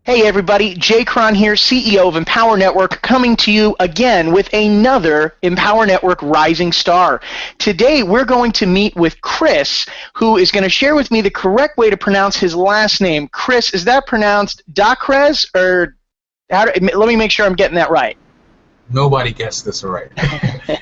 Hey everybody, Jay Cron here, CEO of Empower Network, coming to you again with another Empower Network Rising Star. Today we're going to meet with Chris, who is going to share with me the correct way to pronounce his last name. Chris, is that pronounced Dacres, or let me make sure I'm getting that right. Nobody gets this right.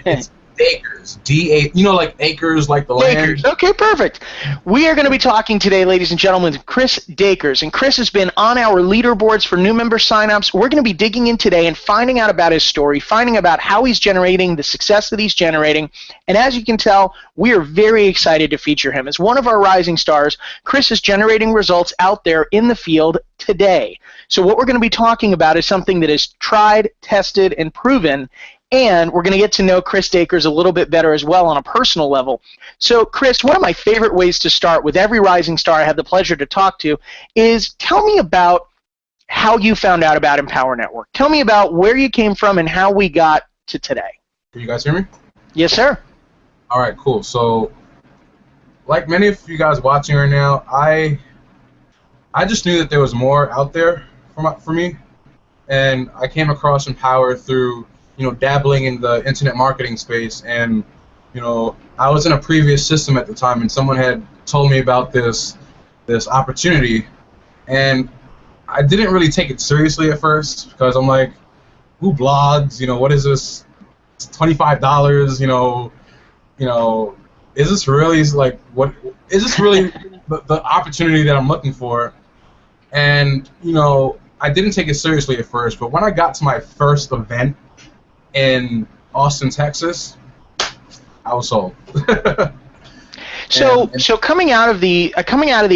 It's Dakers. D-A, like acres, like the Dakers. land. Okay, perfect. We are going to be talking today, ladies and gentlemen, with Chris Dakers. And Chris has been on our leaderboards for new member signups. We're going to be digging in today and finding out about his story, finding about how he's generating the success that he's generating. And as you can tell, we are very excited to feature him. As one of our rising stars, Chris is generating results out there in the field today. So what we're going to be talking about is something that is tried, tested, and proven. And we're going to get to know Chris Dakers a little bit better as well on a personal level. So, Chris, one of my favorite ways to start with every rising star I have the pleasure to talk to is tell me about how you found out about Empower Network. Tell me about where you came from and how we got to today. Can you guys hear me? Yes, sir. All right, cool. So, like many of you guys watching right now, I just knew that there was more out there for me, and I came across Empower through dabbling in the internet marketing space, and I was in a previous system at the time, and someone had told me about this opportunity, and I didn't really take it seriously at first because I'm like, who blogs? What is this? It's $25. Is this really what? Is this really the opportunity that I'm looking for? And I didn't take it seriously at first, but when I got to my first event in Austin, Texas, I was sold. So coming out of the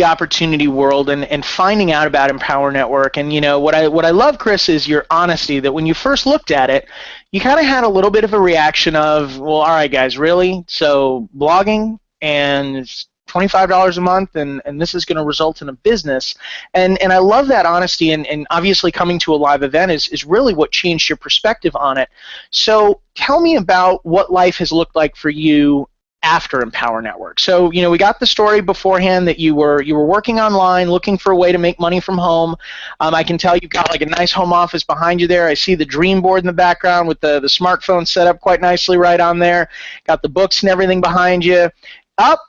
opportunity world and finding out about Empower Network, and what I love, Chris, is your honesty. That when you first looked at it, you kind of had a little bit of a reaction of, well, all right, guys, really? So blogging and it's $25 a month, and this is going to result in a business, and I love that honesty, and obviously coming to a live event is really what changed your perspective on it. So tell me about what life has looked like for you after Empower Network. So we got the story beforehand that you were working online, looking for a way to make money from home. I can tell you've got like a nice home office behind you there. I see the dream board in the background with the smartphone set up quite nicely right on there. Got the books and everything behind you.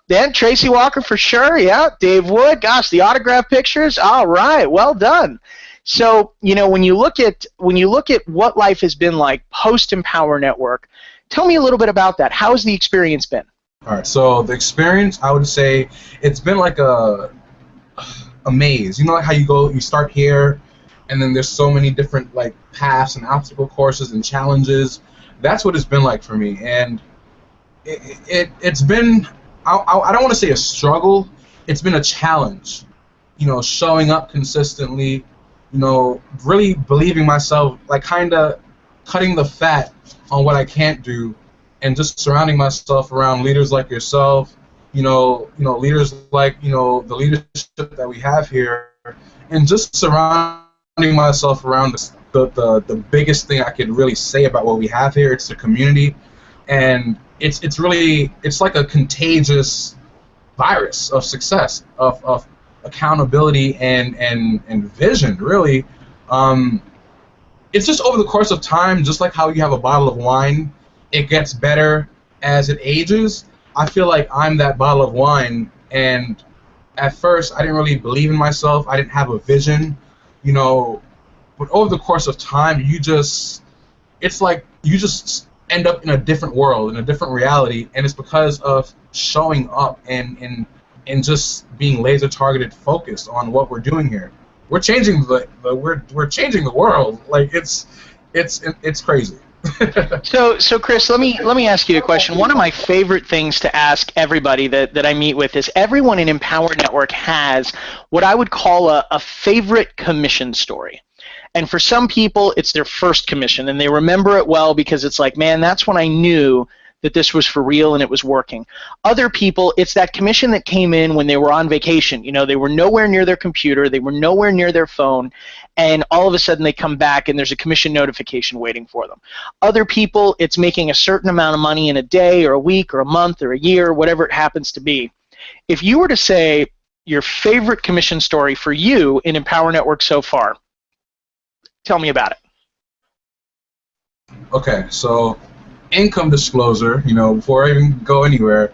Then Tracy Walker for sure, yeah. Dave Wood, gosh, the autograph pictures, all right, well done. So, when you look at what life has been like post Empower Network, tell me a little bit about that. How has the experience been? All right, so the experience, I would say, it's been like a maze. Like how you start here, and then there's so many different paths and obstacle courses and challenges. That's what it's been like for me, and it's been. I don't want to say a struggle. It's been a challenge, showing up consistently, really believing myself, kind of cutting the fat on what I can't do, and just surrounding myself around leaders like yourself, leaders like, the leadership that we have here, and just surrounding myself around the biggest thing I could really say about what we have here. It's the community, and it's really, it's like a contagious virus of success, of accountability and vision, really. It's just over the course of time, just like how you have a bottle of wine, it gets better as it ages. I feel like I'm that bottle of wine, and at first I didn't really believe in myself. I didn't have a vision, but over the course of time, it's like you just end up in a different world, in a different reality, and it's because of showing up and just being laser targeted, focused on what we're doing here. We're changing we're changing the world. It's crazy. So Chris, let me ask you a question. One of my favorite things to ask everybody that I meet with is everyone in Empower Network has what I would call a favorite commission story. And for some people, it's their first commission, and they remember it well because it's like, man, that's when I knew that this was for real and it was working. Other people, it's that commission that came in when they were on vacation. They were nowhere near their computer, they were nowhere near their phone, and all of a sudden they come back and there's a commission notification waiting for them. Other people, it's making a certain amount of money in a day or a week or a month or a year, whatever it happens to be. If you were to say, your favorite commission story for you in Empower Network so far. Tell me about it. Okay, so income disclosure, before I even go anywhere,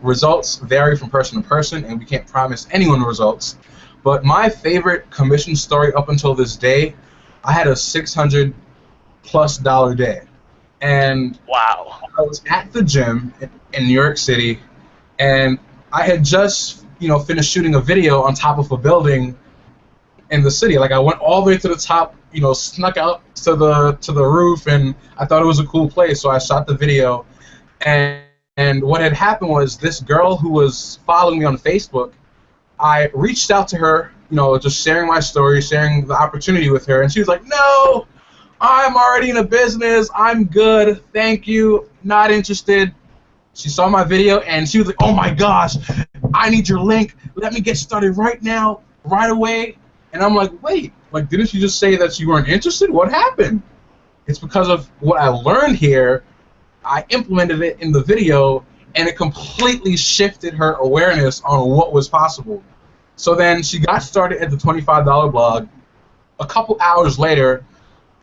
results vary from person to person, and we can't promise anyone results. But my favorite commission story up until this day, I had a $600+ day. And wow, I was at the gym in New York City, and I had just, finished shooting a video on top of a building in the city. Like, I went all the way to the top, snuck out to the roof, and I thought it was a cool place, so I shot the video. And what had happened was, this girl who was following me on Facebook, I reached out to her, just sharing my story, sharing the opportunity with her, and she was like, "No, I'm already in a business. I'm good. Thank you. Not interested." She saw my video, and she was like, "Oh my gosh, I need your link. Let me get started right now, right away." And I'm like, "Wait, didn't you just say that you weren't interested? What happened?" It's because of what I learned here. I implemented it in the video, and it completely shifted her awareness on what was possible. So then she got started at the $25 blog. A couple hours later,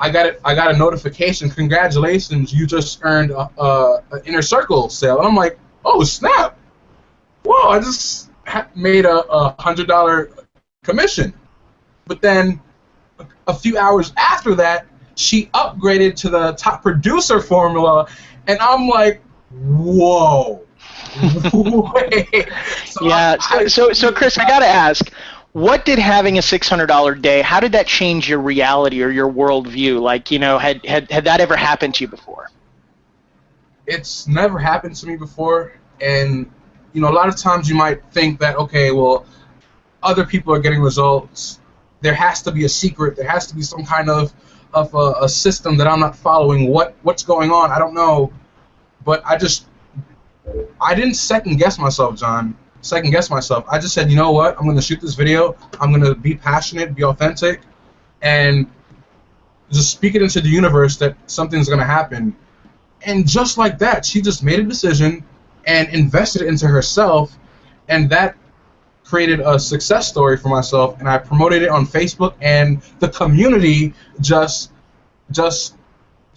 I got a notification. "Congratulations, you just earned an Inner Circle sale." And I'm like, "Oh snap! Whoa! I just made a $100 commission." But then a few hours after that, she upgraded to the top producer formula, and I'm like, "Whoa!" Wait. So Chris, I got to ask, what did having a $600 day, how did that change your reality or your worldview? Had that ever happened to you before? It's never happened to me before, and a lot of times you might think that, okay, well, other people are getting results. There has to be a secret. There has to be some kind of a system that I'm not following. What's going on? I don't know. But I didn't second guess myself, John. I just said, "You know what? I'm going to shoot this video. I'm going to be passionate, be authentic, and just speak it into the universe that something's going to happen." And just like that, she just made a decision and invested it into herself, and that created a success story for myself. And I promoted it on Facebook, and the community just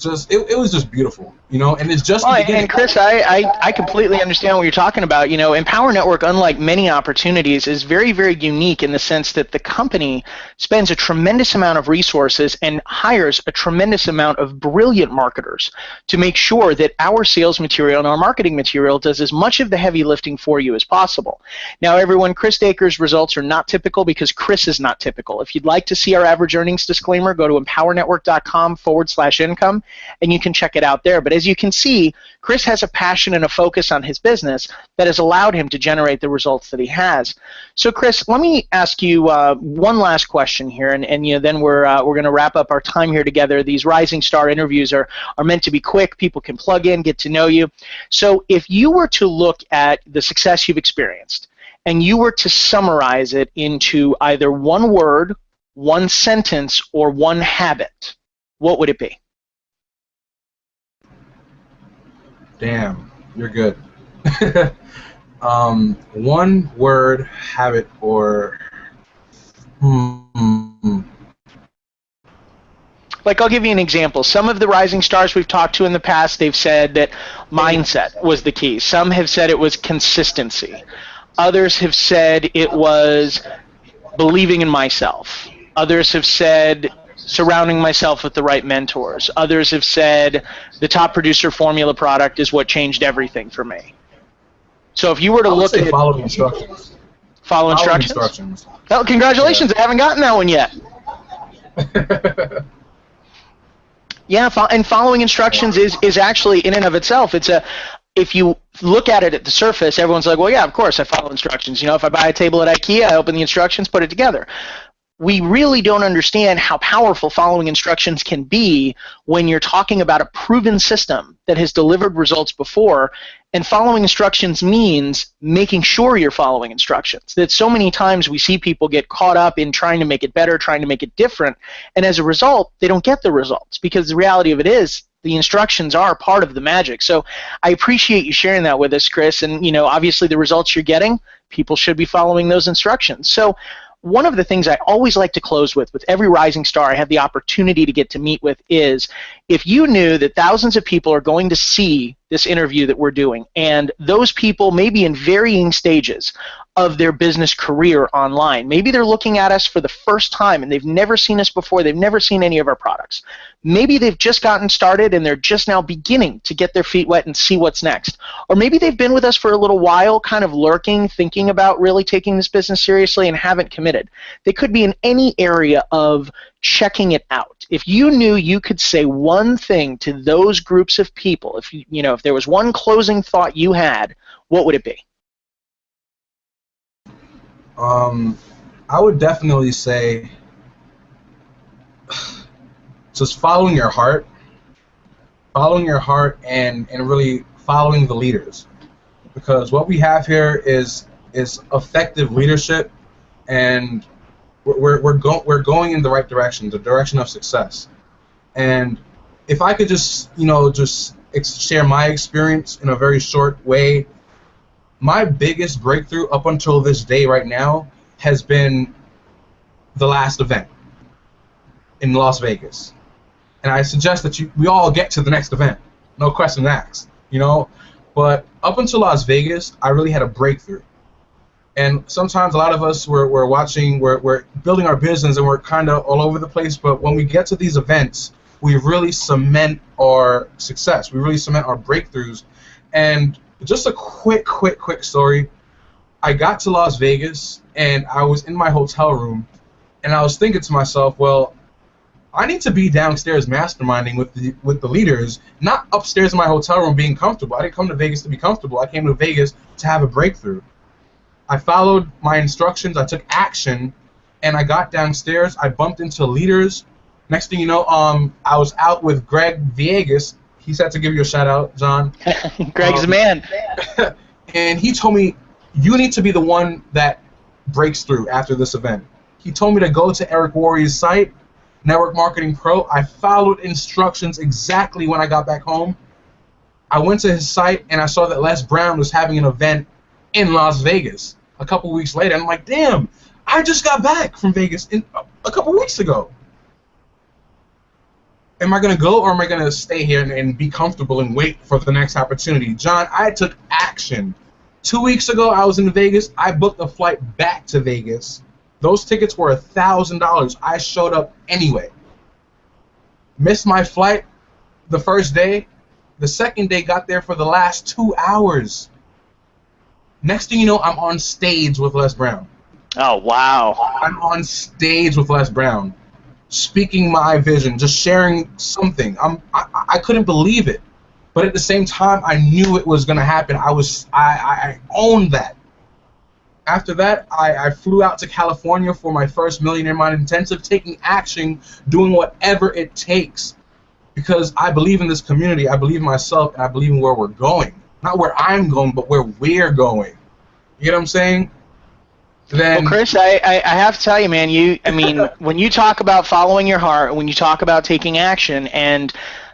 it was just beautiful, and it's just the beginning. And Chris, I completely understand what you're talking about. Empower Network, unlike many opportunities, is very, very unique in the sense that the company spends a tremendous amount of resources and hires a tremendous amount of brilliant marketers to make sure that our sales material and our marketing material does as much of the heavy lifting for you as possible. Now, everyone, Chris Dacre's results are not typical because Chris is not typical. If you'd like to see our average earnings disclaimer, go to empowernetwork.com/income. And you can check it out there. But as you can see, Chris has a passion and a focus on his business that has allowed him to generate the results that he has. So, Chris, let me ask you one last question here, and then we're going to wrap up our time here together. These Rising Star interviews are meant to be quick. People can plug in, get to know you. So, if you were to look at the success you've experienced, and you were to summarize it into either one word, one sentence, or one habit, what would it be? Damn, you're good. One word, habit, or I'll give you an example. Some of the rising stars we've talked to in the past, they've said that mindset was the key. Some have said it was consistency. Others have said it was believing in myself. Others have said surrounding myself with the right mentors. Others have said the top producer formula product is what changed everything for me. So if you were to look at following instructions. Follow instructions? Well, congratulations, yeah. I haven't gotten that one yet. Yeah, and following instructions is actually in and of itself. If you look at it at the surface, everyone's like, well, yeah, of course I follow instructions. If I buy a table at IKEA, I open the instructions, put it together. We really don't understand how powerful following instructions can be when you're talking about a proven system that has delivered results before. And following instructions means making sure you're following instructions. That so many times we see people get caught up in trying to make it better, trying to make it different, and as a result, they don't get the results because the reality of it is The instructions are part of the magic. So I appreciate you sharing that with us, Chris. And, obviously the results you're getting, people should be following those instructions. So one of the things I always like to close with every rising star I have the opportunity to get to meet with, is if you knew that thousands of people are going to see this interview that we're doing, and those people may be in varying stages of their business career online. Maybe they're looking at us for the first time and they've never seen us before, they've never seen any of our products. Maybe they've just gotten started and they're just now beginning to get their feet wet and see what's next. Or maybe they've been with us for a little while, kind of lurking, thinking about really taking this business seriously and haven't committed. They could be in any area of checking it out. If you knew you could say one thing to those groups of people, if there was one closing thought you had, what would it be? I would definitely say just following your heart and really following the leaders, because what we have here is effective leadership, and we're going in the right direction, the direction of success. And if I could just share my experience in a very short way, my biggest breakthrough up until this day right now has been the last event in Las Vegas. And I suggest that we all get to the next event, no question asked, But up until Las Vegas, I really had a breakthrough. And sometimes a lot of us, we're building our business and we're kind of all over the place, but when we get to these events, we really cement our success. We really cement our breakthroughs. And just a quick story. I got to Las Vegas and I was in my hotel room and I was thinking to myself, well, I need to be downstairs masterminding with the leaders, not upstairs in my hotel room being comfortable. I didn't come to Vegas to be comfortable. I came to Vegas to have a breakthrough. I followed my instructions, I took action, and I got downstairs. I bumped into leaders. Next thing you know, I was out with Greg Viegas. He said to give you a shout out, John. Greg's a man. And he told me, you need to be the one that breaks through after this event. He told me to go to Eric Worre's site, Network Marketing Pro. I followed instructions exactly when I got back home. I went to his site and I saw that Les Brown was having an event in Las Vegas a couple weeks later. And I'm like, damn, I just got back from Vegas a couple weeks ago. Am I going to go, or am I going to stay here and be comfortable and wait for the next opportunity? John, I took action. 2 weeks ago, I was in Vegas. I booked a flight back to Vegas. Those tickets were $1,000. I showed up anyway. Missed my flight the first day. The second day, got there for the last 2 hours. Next thing you know, I'm on stage with Les Brown. Oh, wow. I'm on stage with Les Brown, speaking my vision, just sharing something. I couldn't believe it, but at the same time, I knew it was gonna happen. I owned that. After that, I flew out to California for my first Millionaire Mind Intensive, taking action, doing whatever it takes, because I believe in this community. I believe in myself, and I believe in where we're going. Not where I'm going, but where we're going. You know what I'm saying? Well, Chris, I have to tell you, man, when you talk about following your heart, when you talk about taking action, and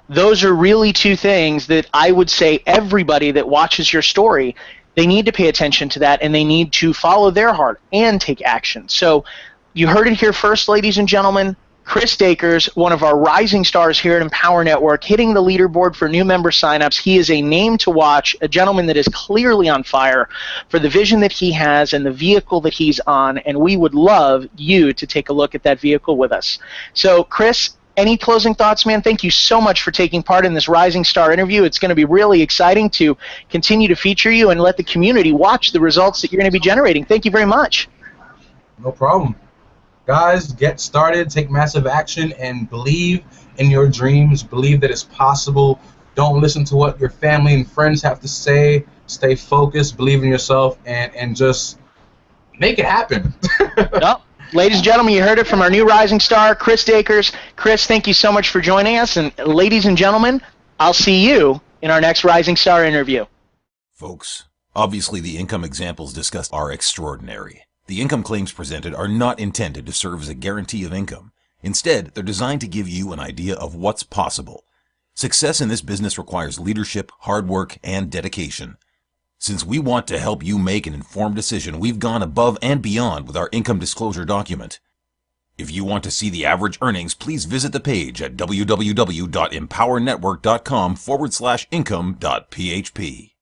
those are really two things that I would say everybody that watches your story, they need to pay attention to that, and they need to follow their heart and take action. So you heard it here first, ladies and gentlemen. Chris Dakers, one of our rising stars here at Empower Network, hitting the leaderboard for new member signups. He is a name to watch, a gentleman that is clearly on fire for the vision that he has and the vehicle that he's on, and we would love you to take a look at that vehicle with us. So, Chris, any closing thoughts, man? Thank you so much for taking part in this Rising Star interview. It's going to be really exciting to continue to feature you and let the community watch the results that you're going to be generating. Thank you very much. No problem. Guys, get started, take massive action, and believe in your dreams. Believe that it's possible. Don't listen to what your family and friends have to say. Stay focused, believe in yourself, and just make it happen. Well, ladies and gentlemen, you heard it from our new rising star, Chris Dakers. Chris, thank you so much for joining us. And ladies and gentlemen, I'll see you in our next Rising Star interview. Folks, obviously the income examples discussed are extraordinary. The income claims presented are not intended to serve as a guarantee of income. Instead, they're designed to give you an idea of what's possible. Success in this business requires leadership, hard work, and dedication. Since we want to help you make an informed decision, we've gone above and beyond with our income disclosure document. If you want to see the average earnings, please visit the page at www.empowernetwork.com/income.php.